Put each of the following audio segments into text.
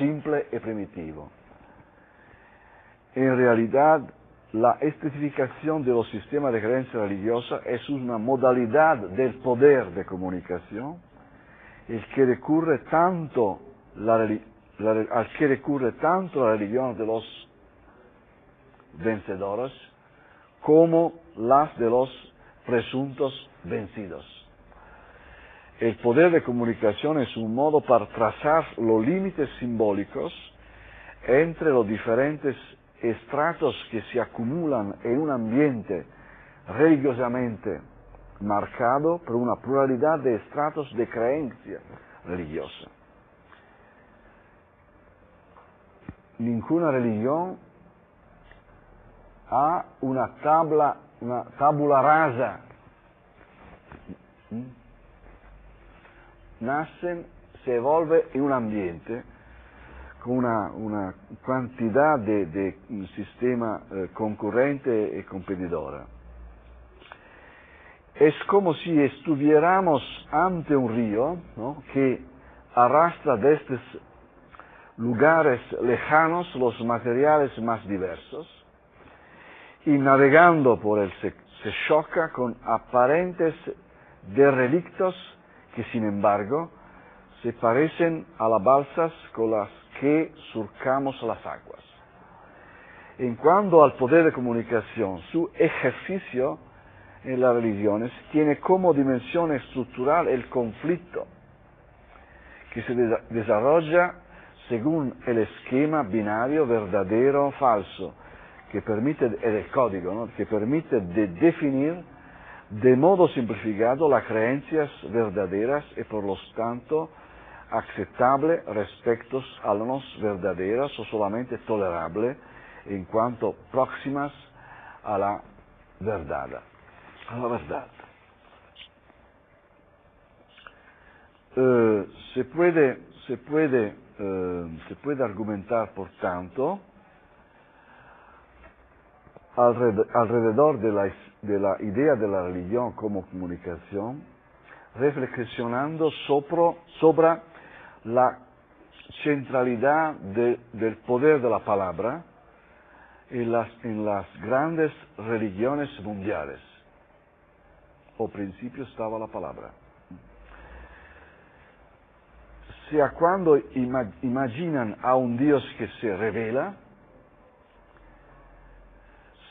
simple y primitivo. En realidad, la especificación de los sistemas de creencia religiosa es una modalidad del poder de comunicación al que recurre tanto la religión de los vencedores como las de los presuntos vencidos. El poder de comunicación es un modo para trazar los límites simbólicos entre los diferentes estratos que se acumulan en un ambiente religiosamente marcado por una pluralidad de estratos de creencia religiosa. Ninguna religión ha una tabula rasa. Nace, se evolve en un ambiente con una cantidad de un sistema concurrente y competidora. Es como si estuviéramos ante un río, ¿no?, que arrastra desde lugares lejanos los materiales más diversos y navegando por él se choca con aparentes derelictos que sin embargo se parecen a las balsas con las que surcamos las aguas. En cuanto al poder de comunicación, su ejercicio en las religiones tiene como dimensión estructural el conflicto, que se desarrolla según el esquema binario verdadero o falso, que permite, el código, ¿no?, que permite definir de modo simplificado las creencias verdaderas y por lo tanto aceptable respecto a las no verdaderas o solamente tolerable en cuanto próximas a la verdad. Se puede argumentar, por tanto, alrededor de la idea de la religión como comunicación, reflexionando sobre la centralidad del poder de la palabra en las grandes religiones mundiales. Al principio estaba la palabra. Sea cuando imaginan a un Dios que se revela,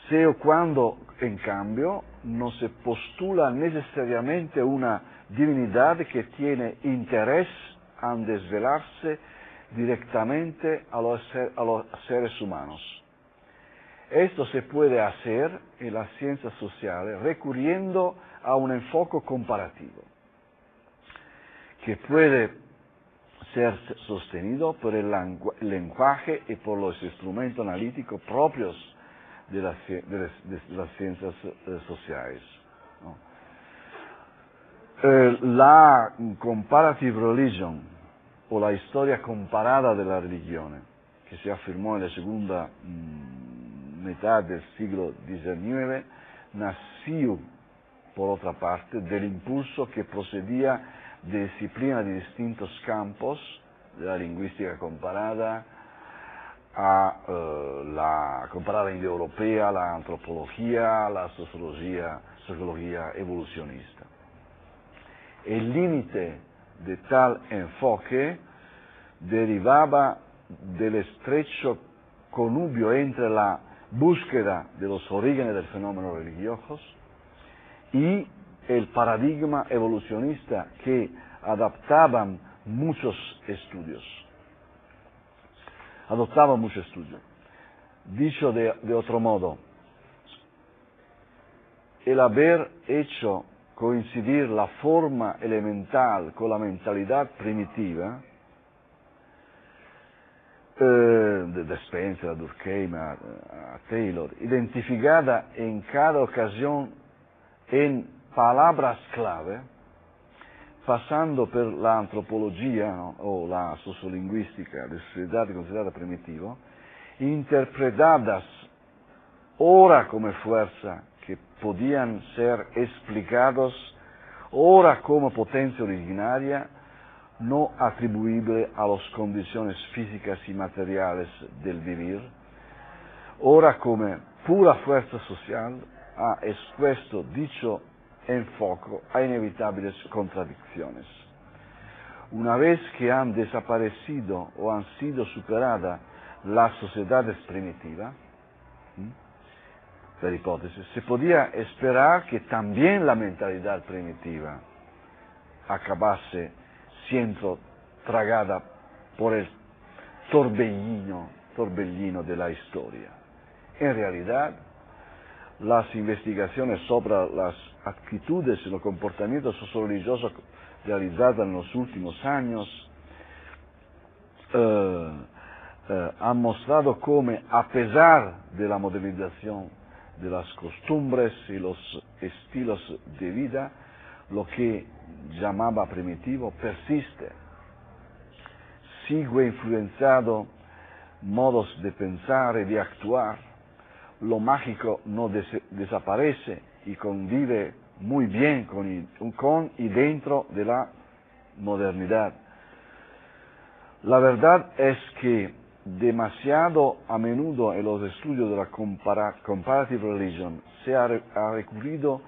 sea cuando, en cambio, no se postula necesariamente una divinidad que tiene interés en desvelarse directamente a los seres humanos. Esto se puede hacer en las ciencias sociales recurriendo a un enfoque comparativo, que puede ser sostenido por el lenguaje y por los instrumentos analíticos propios de las ciencias sociales, ¿no? La comparative religion, o la historia comparada de la religión, que se afirmó en la segunda mitad del siglo XIX, nació, por otra parte, del impulso que procedía de disciplinas de distintos campos, de la lingüística comparada, a la comparada indoeuropea, la antropología, la sociología evolucionista. El límite de tal enfoque derivaba del estrecho connubio entre la búsqueda de los orígenes del fenómeno religioso y el paradigma evolucionista que adoptaban muchos estudios. Dicho de otro modo, el haber hecho coincidir la forma elemental con la mentalidad primitiva, de Spencer, a Durkheim, a Taylor, identificada en cada ocasión en palabras clave, pasando por la antropología, ¿no?, o la sociolingüística de sociedad considerada primitiva, interpretadas ora como fuerza que podían ser explicados, ora como potencia originaria, no atribuible a las condiciones físicas y materiales del vivir, ora come pura fuerza social ha expuesto dicho enfoque a inevitables contradicciones. Una vez que han desaparecido o han sido superadas las sociedades primitivas, per hipótesis, se podía esperar que también la mentalidad primitiva acabase siendo tragada por el torbellino de la historia. En realidad, las investigaciones sobre las actitudes y los comportamientos socioreligiosos realizadas en los últimos años han mostrado cómo, a pesar de la modernización de las costumbres y los estilos de vida, lo que llamaba primitivo persiste, sigue influenciando modos de pensar y de actuar. Lo mágico no desaparece y convive muy bien con y dentro de la modernidad. La verdad es que demasiado a menudo en los estudios de la comparative religion se ha recurrido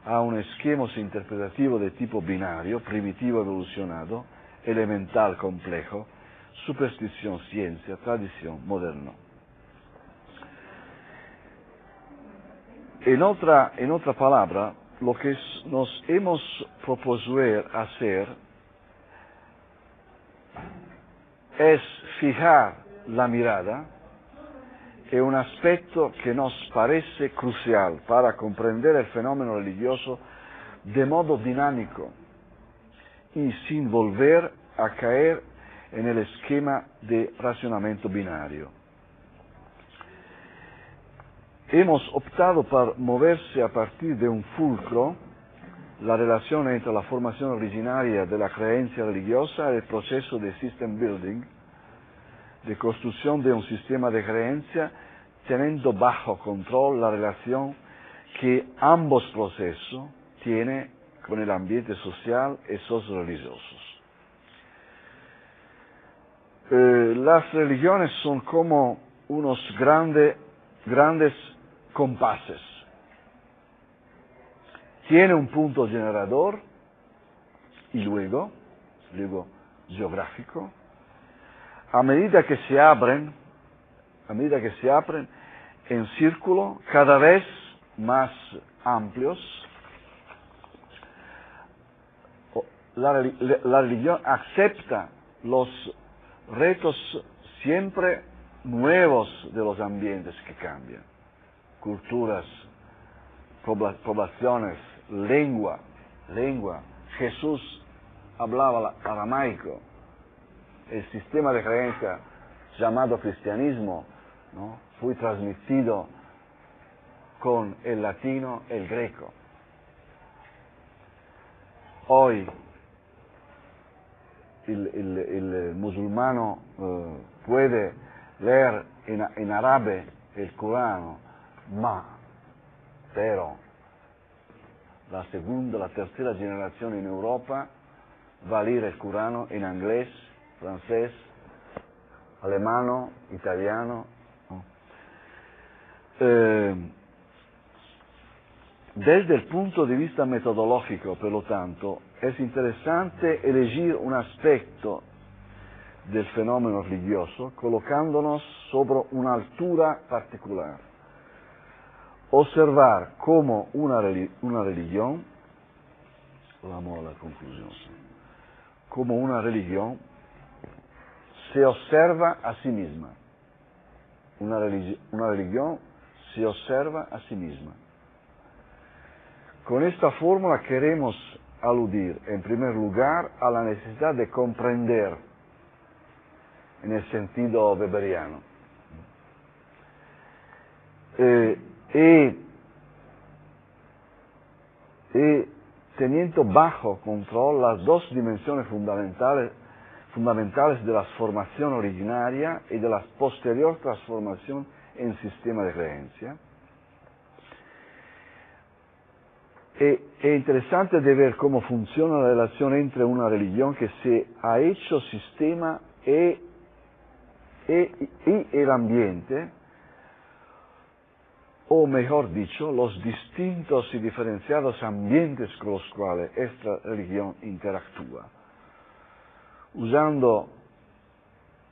a un esquema interpretativo de tipo binario, primitivo evolucionado, elemental complejo, superstición, ciencia, tradición, moderno. En otra palabra, lo que nos hemos propuesto hacer es fijar la mirada en un aspecto que nos parece crucial para comprender el fenómeno religioso de modo dinámico y sin volver a caer en el esquema de racionamiento binario. Hemos optado por moverse a partir de un fulcro, la relación entre la formación originaria de la creencia religiosa y el proceso de system building, de construcción de un sistema de creencia, teniendo bajo control la relación que ambos procesos tienen con el ambiente social y socio-religiosos. Las religiones son como unos grandes compases. Tiene un punto generador y luego geográfico. A medida que se abren en círculo cada vez más amplios, la religión acepta los retos siempre nuevos de los ambientes que cambian. Culturas, poblaciones, lengua. Jesús hablaba aramaico. El sistema de creencia llamado cristianismo, ¿no?, fue transmitido con el latino y el greco. Hoy el musulmano puede leer en árabe el Corán, pero la segunda, la tercera generación en Europa va a leer el Corán en inglés, francés, alemán, italiano. Desde el punto de vista metodológico, por lo tanto, es interesante elegir un aspecto del fenómeno religioso colocándonos sobre una altura particular. Observar cómo una religión, vamos a la conclusión, como una religión se observa a sí misma. Una religión se observa a sí misma. Con esta fórmula queremos aludir, en primer lugar, a la necesidad de comprender, en el sentido weberiano, y teniendo bajo control las dos dimensiones fundamentales de la formación originaria y de la posterior transformación en sistema de creencia, È interessante de ver cómo funciona la relación entre una religión que se ha hecho sistema y el ambiente, o mejor dicho, los distintos y diferenciados ambientes con los cuales esta religión interactúa. Usando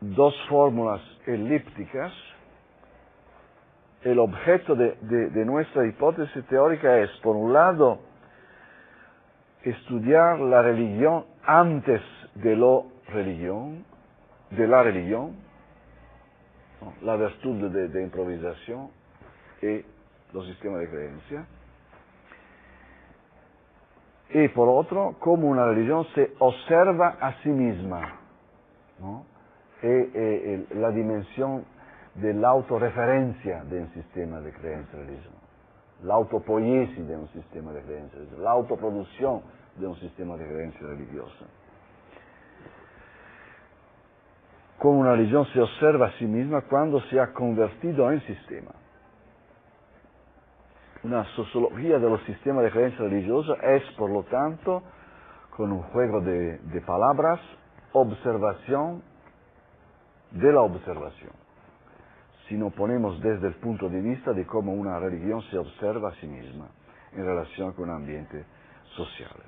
dos fórmulas elípticas, el objeto de nuestra hipótesis teórica es, por un lado, estudiar la religión antes de la religión, ¿no? La virtud de improvisación y los sistemas de creencia. Y por otro, cómo una religión se observa a sí misma, ¿no? La dimensión de la autorreferencia de un sistema de creencia religiosa, la autopoiesis de un sistema de creencia religiosa, la autoproducción de un sistema de creencia religiosa. Como una religión se observa a sí misma cuando se ha convertido en sistema. Una sociología de los sistemas de creencia religiosa es, por lo tanto, con un juego de palabras, observación de la observación. Si nos ponemos desde el punto de vista de cómo una religión se observa a sí misma en relación con ambientes sociales.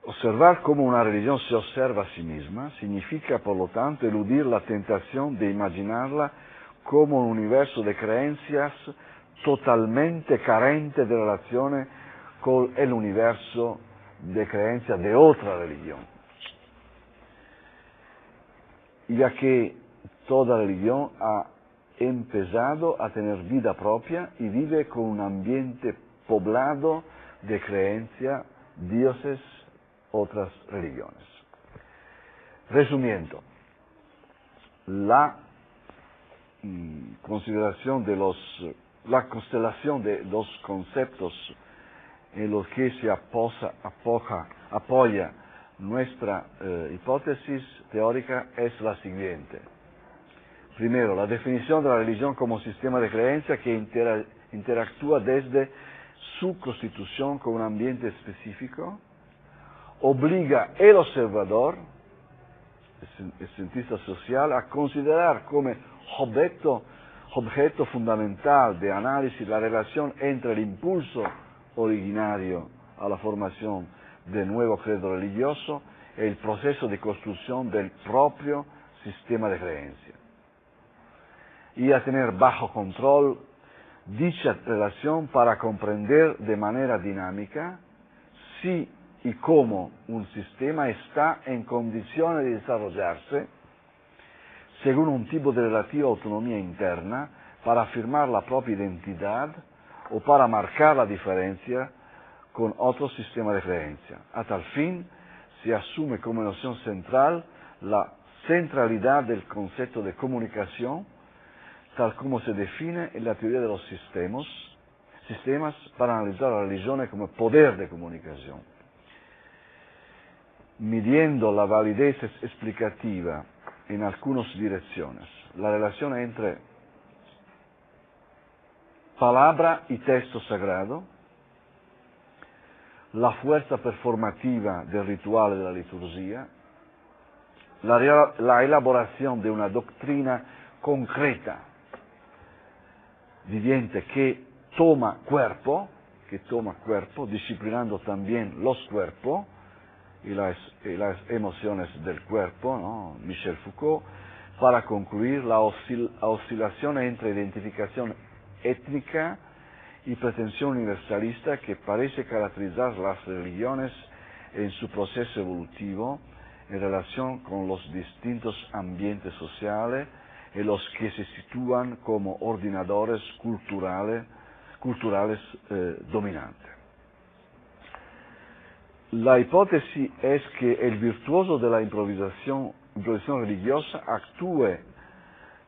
Observar cómo una religión se observa a sí misma significa, por lo tanto, eludir la tentación de imaginarla como un universo de creencias totalmente carente de relaciones con el universo de creencias de otra religión, ya que toda religión ha empezado a tener vida propia y vive con un ambiente poblado de creencia, dioses, otras religiones. Resumiendo, la consideración de la constelación de los conceptos en los que se apoya nuestra hipótesis teórica es la siguiente. Primero, la definición de la religión como sistema de creencia que interactúa desde su constitución con un ambiente específico, obliga al observador, el cientista social, a considerar como objeto fundamental de análisis la relación entre el impulso originario a la formación del nuevo credo religioso y el proceso de construcción del propio sistema de creencia, y a tener bajo control dicha relación para comprender de manera dinámica si y cómo un sistema está en condiciones de desarrollarse según un tipo de relativa autonomía interna para afirmar la propia identidad o para marcar la diferencia con otro sistema de creencia. A tal fin, se asume como noción central la centralidad del concepto de comunicación, tal como se define en la teoría de los sistemas para analizar la religión como poder de comunicación. Midiendo la validez explicativa en algunas direcciones, la relación entre palabra y texto sagrado, la fuerza performativa del ritual de la liturgia, la elaboración de una doctrina concreta, viviente, que toma cuerpo, disciplinando también los cuerpos y las emociones del cuerpo, ¿no? Michel Foucault, para concluir la oscilación entre identificación étnica y pretensión universalista que parece caracterizar las religiones en su proceso evolutivo en relación con los distintos ambientes sociales en los que se sitúan como ordinadores culturales dominantes. La hipótesis es que el virtuoso de la improvisación religiosa actúe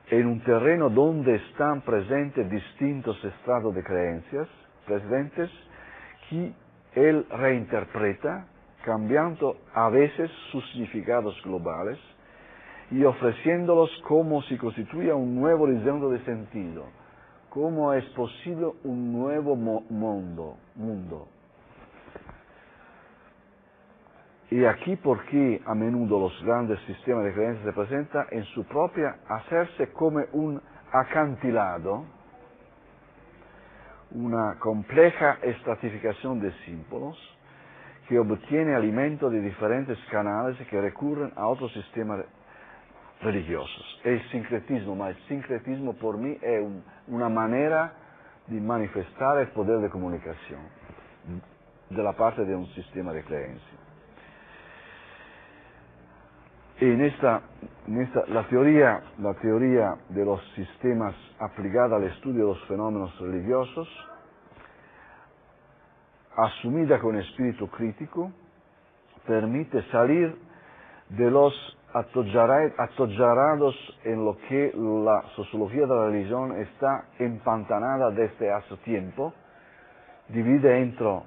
en un terreno donde están presentes distintos estratos de creencias presentes que él reinterpreta cambiando a veces sus significados globales y ofreciéndolos como si constituya un nuevo horizonte de sentido, cómo es posible un nuevo mundo. Y aquí porque a menudo los grandes sistemas de creencias se presentan en su propia hacerse como un acantilado, una compleja estratificación de símbolos que obtiene alimento de diferentes canales que recurren a otros sistemas religiosos. El sincretismo, ma el sincretismo por mí es una manera de manifestar el poder de comunicación de la parte de un sistema de creencia. La teoría de los sistemas aplicada al estudio de los fenómenos religiosos, asumida con espíritu crítico, permite salir de los atollarados en lo que la sociología de la religión está empantanada desde hace tiempo, divide entre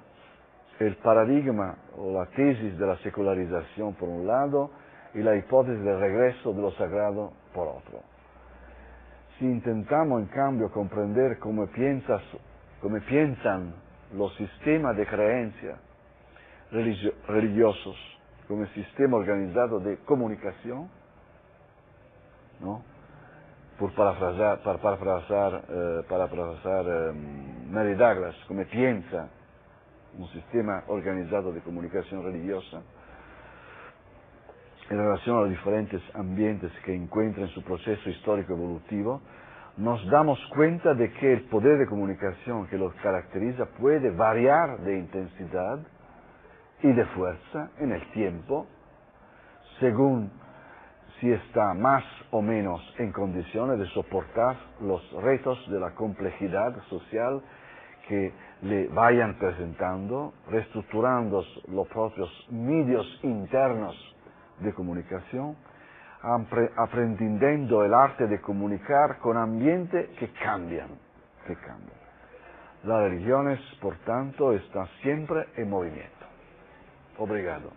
el paradigma o la tesis de la secularización por un lado y la hipótesis del regreso de lo sagrado por otro. Si intentamos en cambio comprender cómo piensan los sistemas de creencia religiosos como sistema organizado de comunicación, ¿no? Para parafrasar Mary Douglas, como piensa un sistema organizado de comunicación religiosa en relación a los diferentes ambientes que encuentra en su proceso histórico evolutivo, nos damos cuenta de que el poder de comunicación que los caracteriza puede variar de intensidad y de fuerza en el tiempo, según si está más o menos en condiciones de soportar los retos de la complejidad social que le vayan presentando, reestructurando los propios medios internos de comunicación, aprendiendo el arte de comunicar con ambientes que cambian. Las religiones, por tanto, están siempre en movimiento. Obrigado.